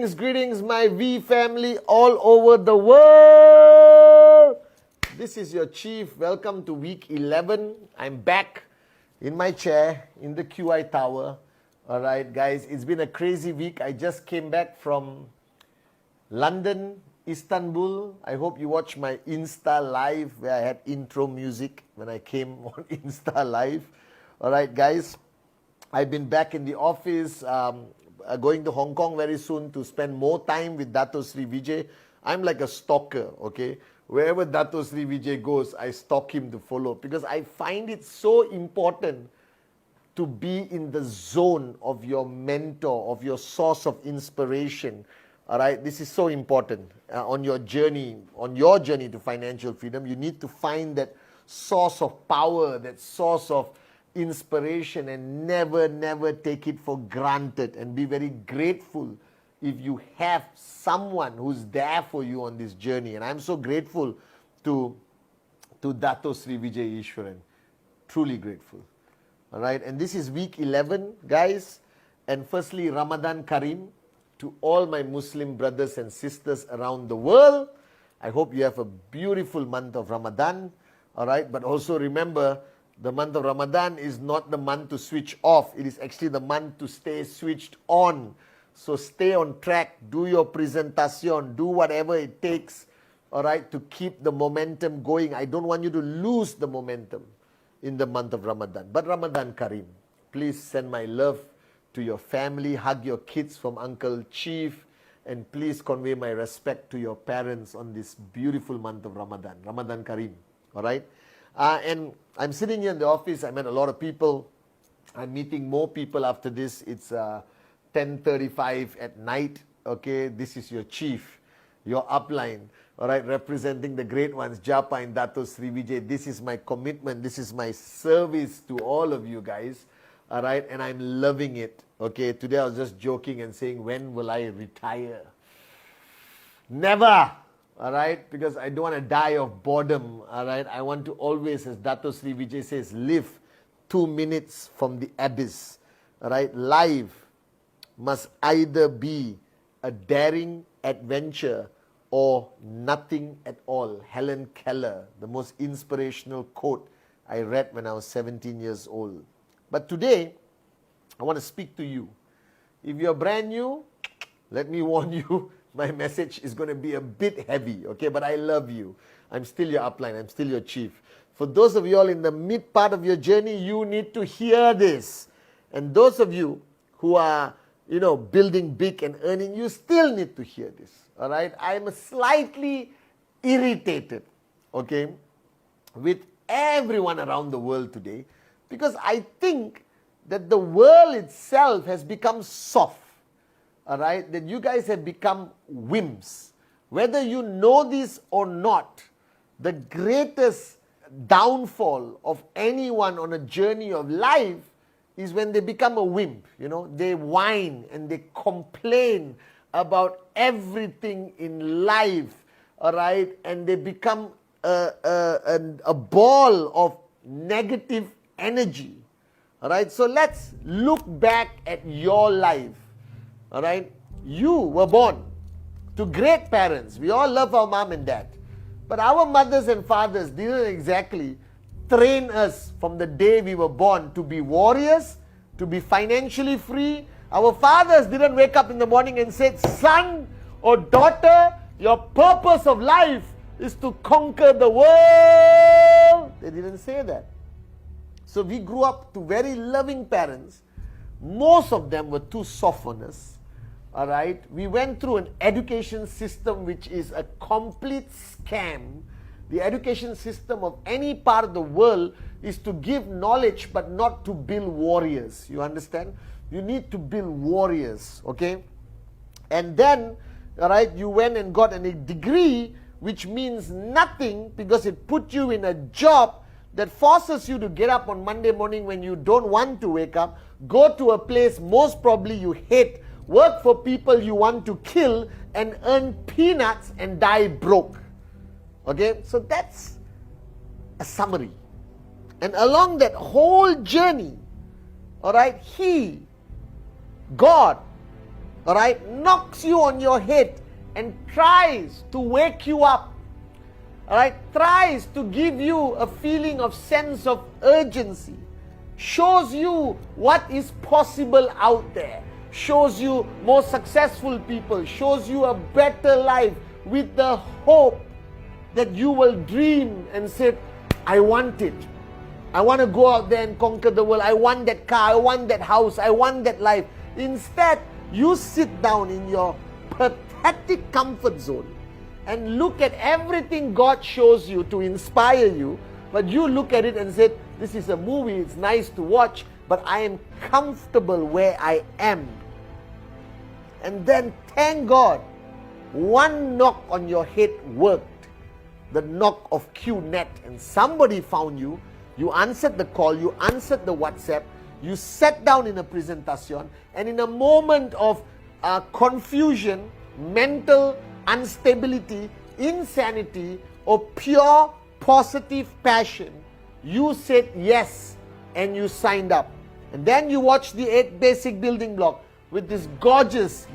Greetings, my V family all over the world. This is your chief. Welcome to week 11. I'm back in my chair in the QI tower. All right, guys, it's been a crazy week. I just came back from London, Istanbul. I hope you watched my Insta Live where I had intro music when I came on Insta Live. All right, guys, I've been back in the office. Going to Hong Kong very soon to spend more time with Dato Sri Vijay. I'm like a stalker, okay? Wherever Dato Sri Vijay goes, I stalk him to follow because I find it so important to be in the zone of your mentor, of your source of inspiration. All right, this is so important on your journey to financial freedom. You need to find that source of power, that source of inspiration, and never take it for granted, and be very grateful if you have someone who's there for you on this journey. And I'm so grateful to Dato Sri Vijay Ishwaran. Truly grateful. All right, and this is week 11, guys. And firstly, Ramadan Kareem to all my Muslim brothers and sisters around the world. I hope you have a beautiful month of Ramadan. All right, but also remember, the month of Ramadan is not the month to switch off. It is actually the month to stay switched on. So stay on track, do your presentation, do whatever it takes, all right, to keep the momentum going. I don't want you to lose the momentum in the month of Ramadan. But Ramadan Kareem, please send my love to your family, hug your kids from Uncle Chief, and please convey my respect to your parents on this beautiful month of Ramadan. Ramadan Kareem, all right? And I'm sitting here in the office. I met a lot of people. I'm meeting more people after this. It's 10:35 at night. Okay, this is your chief, your upline. All right, representing the great ones, Japa and Dato Sri Vijay. This is my commitment. This is my service to all of you guys. All right, and I'm loving it. Okay, today I was just joking and saying, when will I retire? Never. All right, because I don't want to die of boredom. All right, I want to always, as Dato Sri Vijay says, live 2 minutes from the abyss. All right, life must either be a daring adventure or nothing at all. Helen Keller, the most inspirational quote I read when I was 17 years old. But today, I want to speak to you. If you're brand new, let me warn you, my message is going to be a bit heavy, okay? But I love you. I'm still your upline. I'm still your chief. For those of you all in the mid part of your journey, you need to hear this. And those of you who are, building big and earning, you still need to hear this, all right? I'm slightly irritated, okay, with everyone around the world today because I think that the world itself has become soft. All right, that you guys have become wimps. Whether you know this or not, the greatest downfall of anyone on a journey of life is when they become a wimp. They whine and they complain about everything in life. All right, and they become a ball of negative energy. All right, so let's look back at your life. All right, you were born to great parents. We all love our mom and dad. But our mothers and fathers didn't exactly train us from the day we were born to be warriors, to be financially free. Our fathers didn't wake up in the morning and say, son or daughter, your purpose of life is to conquer the world. They didn't say that. So we grew up to very loving parents. Most of them were too soft on us. All right, we went through an education system which is a complete scam. The education system of any part of the world is to give knowledge but not to build warriors. You understand? You need to build warriors, okay? And then, all right, you went and got a degree which means nothing because it put you in a job that forces you to get up on Monday morning when you don't want to wake up, go to a place most probably you hate, work for people you want to kill, and earn peanuts and die broke. Okay, so that's a summary. And along that whole journey, all right, God all right, knocks you on your head and tries to wake you up, all right, tries to give you a feeling of sense of urgency, shows you what is possible out there, shows you more successful people, shows you a better life with the hope that you will dream and say, I want it. I want to go out there and conquer the world. I want that car. I want that house. I want that life. Instead, you sit down in your pathetic comfort zone and look at everything God shows you to inspire you, but you look at it and say, this is a movie, it's nice to watch, but I am comfortable where I am. And then, thank God, one knock on your head worked. The knock of QNet, and somebody found you. You answered the call, you answered the WhatsApp, you sat down in a presentation, and in a moment of confusion, mental instability, insanity, or pure positive passion, you said yes and you signed up. And then you watched the 8 basic building block with this gorgeous,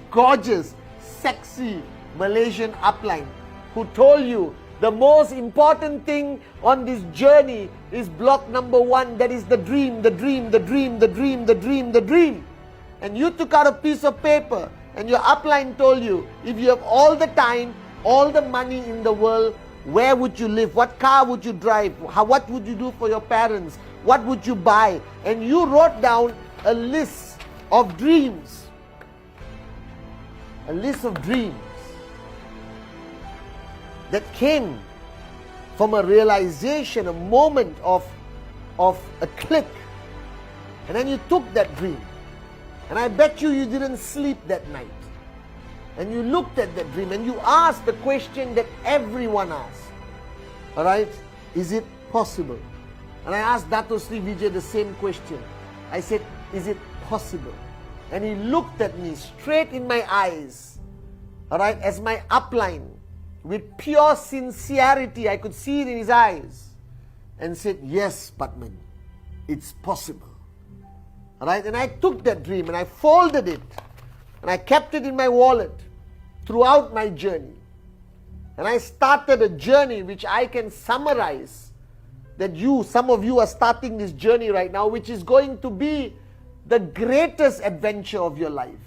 sexy Malaysian upline who told you the most important thing on this journey is block number 1, that is the dream, the dream, the dream, the dream, the dream, the dream. And you took out a piece of paper and your upline told you, if you have all the time, all the money in the world, where would you live? What car would you drive? What would you do for your parents? What would you buy? And you wrote down a list of dreams. A list of dreams that came from a realization, a moment of a click. And then you took that dream. And I bet you didn't sleep that night. And you looked at that dream and you asked the question that everyone asks. Alright? Is it possible? And I asked Dato Sri Vijay the same question. I said, is it possible? And he looked at me straight in my eyes. Alright? As my upline. With pure sincerity, I could see it in his eyes. And said, yes, Pathman, it's possible. Alright? And I took that dream and I folded it. And I kept it in my wallet throughout my journey. And I started a journey which I can summarize, that some of you are starting this journey right now, which is going to be the greatest adventure of your life.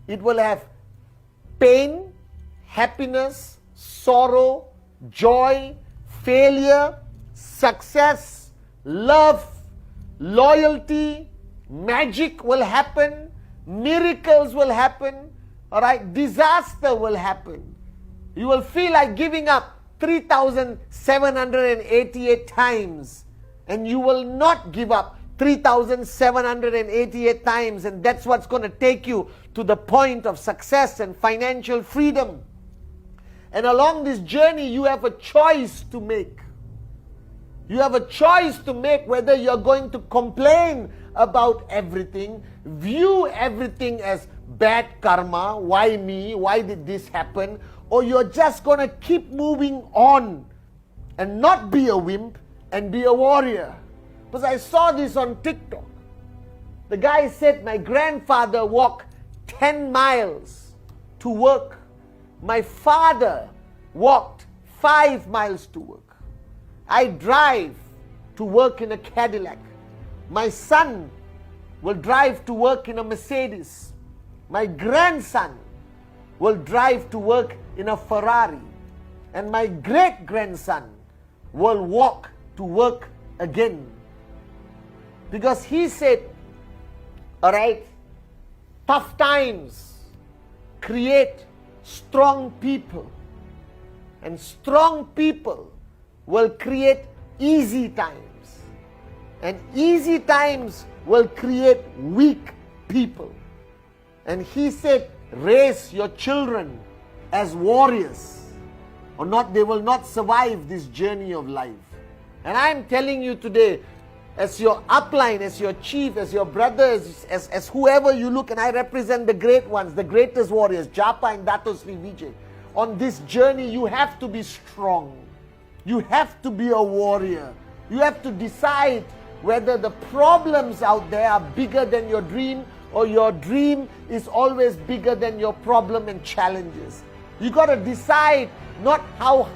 It will have pain, happiness, sorrow, joy, failure, success, love, loyalty, magic will happen, miracles will happen, all right, disaster will happen. You will feel like giving up 3,788 times, and you will not give up 3,788 times, and that's what's going to take you to the point of success and financial freedom. And along this journey, you have a choice to make. You have a choice to make whether you're going to complain about everything, view everything as bad karma, why me, why did this happen, or you're just going to keep moving on and not be a wimp and be a warrior. Because I saw this on TikTok. The guy said, my grandfather walked 10 miles to work. My father walked 5 miles to work. I drive to work in a Cadillac. My son will drive to work in a Mercedes. My grandson will drive to work in a Ferrari. And my great-grandson will walk to work again. Because he said, all right, tough times create strong people. And strong people will create easy times. And easy times will create weak people. And he said, raise your children as warriors, or not, they will not survive this journey of life. And I'm telling you today, as your upline, as your chief, as your brothers, as whoever you look, and I represent the great ones, the greatest warriors, Japa and Dato Sri Vijay. On this journey, you have to be strong. You have to be a warrior. You have to decide whether the problems out there are bigger than your dream, or your dream is always bigger than your problem and challenges. You got to decide not how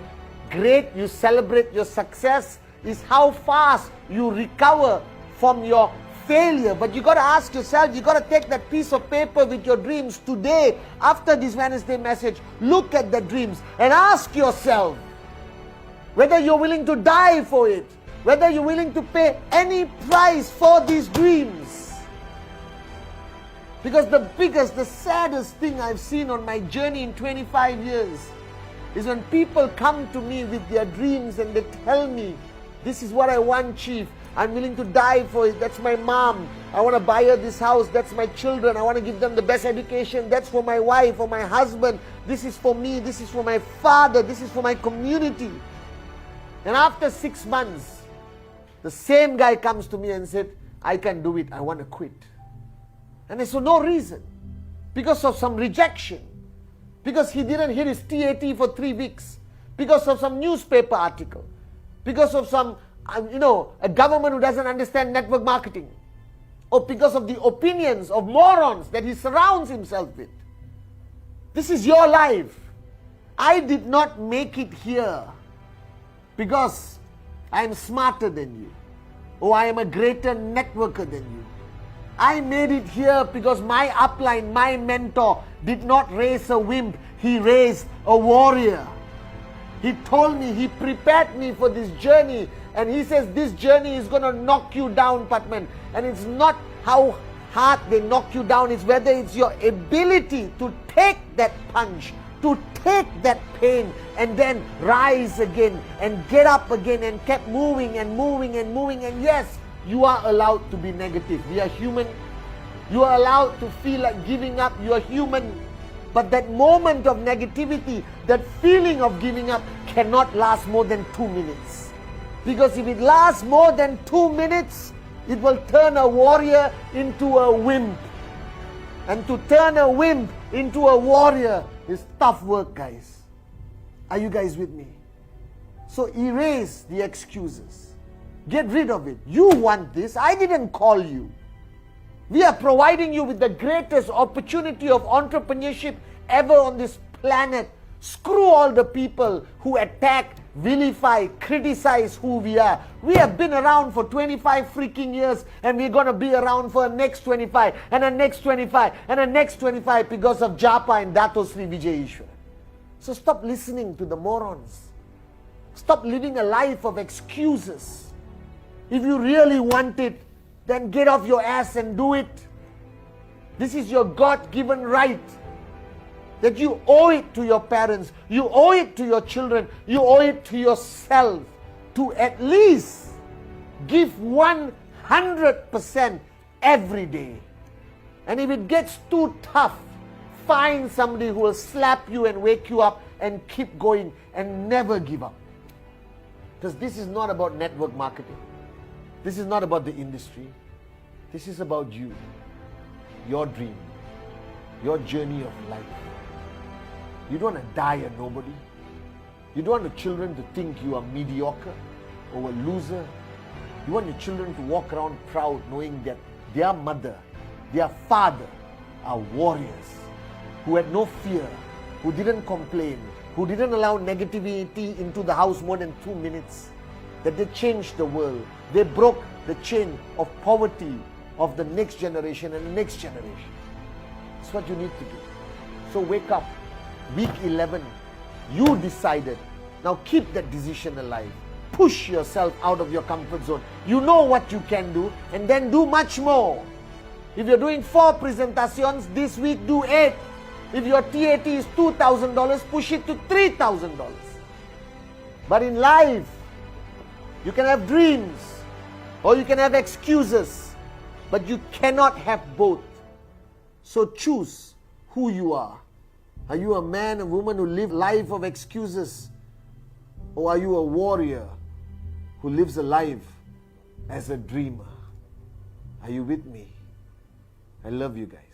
great you celebrate your success, is how fast you recover from your failure. But you got to ask yourself, you got to take that piece of paper with your dreams today, after this Wednesday message, look at the dreams and ask yourself whether you're willing to die for it, whether you're willing to pay any price for these dreams. Because the saddest thing I've seen on my journey in 25 years is when people come to me with their dreams and they tell me, this is what I want, Chief. I'm willing to die for it. That's my mom. I want to buy her this house. That's my children. I want to give them the best education. That's for my wife or my husband. This is for me. This is for my father. This is for my community. And after 6 months, the same guy comes to me and said, I can't do it. I want to quit. And there's for no reason. Because of some rejection. Because he didn't hit his TAT for 3 weeks. Because of some newspaper article. Because of some, a government who doesn't understand network marketing. Or because of the opinions of morons that he surrounds himself with. This is your life. I did not make it here because I am smarter than you. Or I am a greater networker than you. I made it here because my upline, my mentor, did not raise a wimp. He raised a warrior. He told me, he prepared me for this journey. And he says, this journey is going to knock you down, Pathman. And it's not how hard they knock you down. It's whether it's your ability to take that punch, to take that pain, and then rise again, and get up again, and kept moving and moving and moving. And yes, you are allowed to be negative. We are human. You are allowed to feel like giving up. You are human. But that moment of negativity, that feeling of giving up, cannot last more than 2 minutes. Because if it lasts more than 2 minutes, it will turn a warrior into a wimp. And to turn a wimp into a warrior is tough work, guys. Are you guys with me? So erase the excuses. Get rid of it. You want this. I didn't call you. We are providing you with the greatest opportunity of entrepreneurship ever on this planet. Screw all the people who attack, vilify, criticize who we are. We have been around for 25 freaking years, and we're going to be around for the next 25 and the next 25 and the next 25 because of Japa and Dato Sri Vijay Ishwar. So stop listening to the morons. Stop living a life of excuses. If you really want it, then get off your ass and do it. This is your God-given right. That you owe it to your parents, you owe it to your children, you owe it to yourself to at least give 100% every day. And if it gets too tough, find somebody who will slap you and wake you up and keep going and never give up. Because this is not about network marketing. This is not about the industry. This is about you, your dream, your journey of life. You don't want to die a nobody. You don't want your children to think you are mediocre or a loser. You want your children to walk around proud knowing that their mother, their father are warriors who had no fear, who didn't complain, who didn't allow negativity into the house more than 2 minutes, that they changed the world. They broke the chain of poverty of the next generation and the next generation. That's what you need to do. So wake up. Week 11, you decided. Now keep that decision alive. Push yourself out of your comfort zone. You know what you can do, and then do much more. If you're doing 4 presentations this week, do 8. If your TAT is $2,000, push it to $3,000. But in life, you can have dreams or you can have excuses, but you cannot have both. So choose who you are. Are you a man, a woman who live life of excuses? Or are you a warrior who lives a life as a dreamer? Are you with me? I love you guys.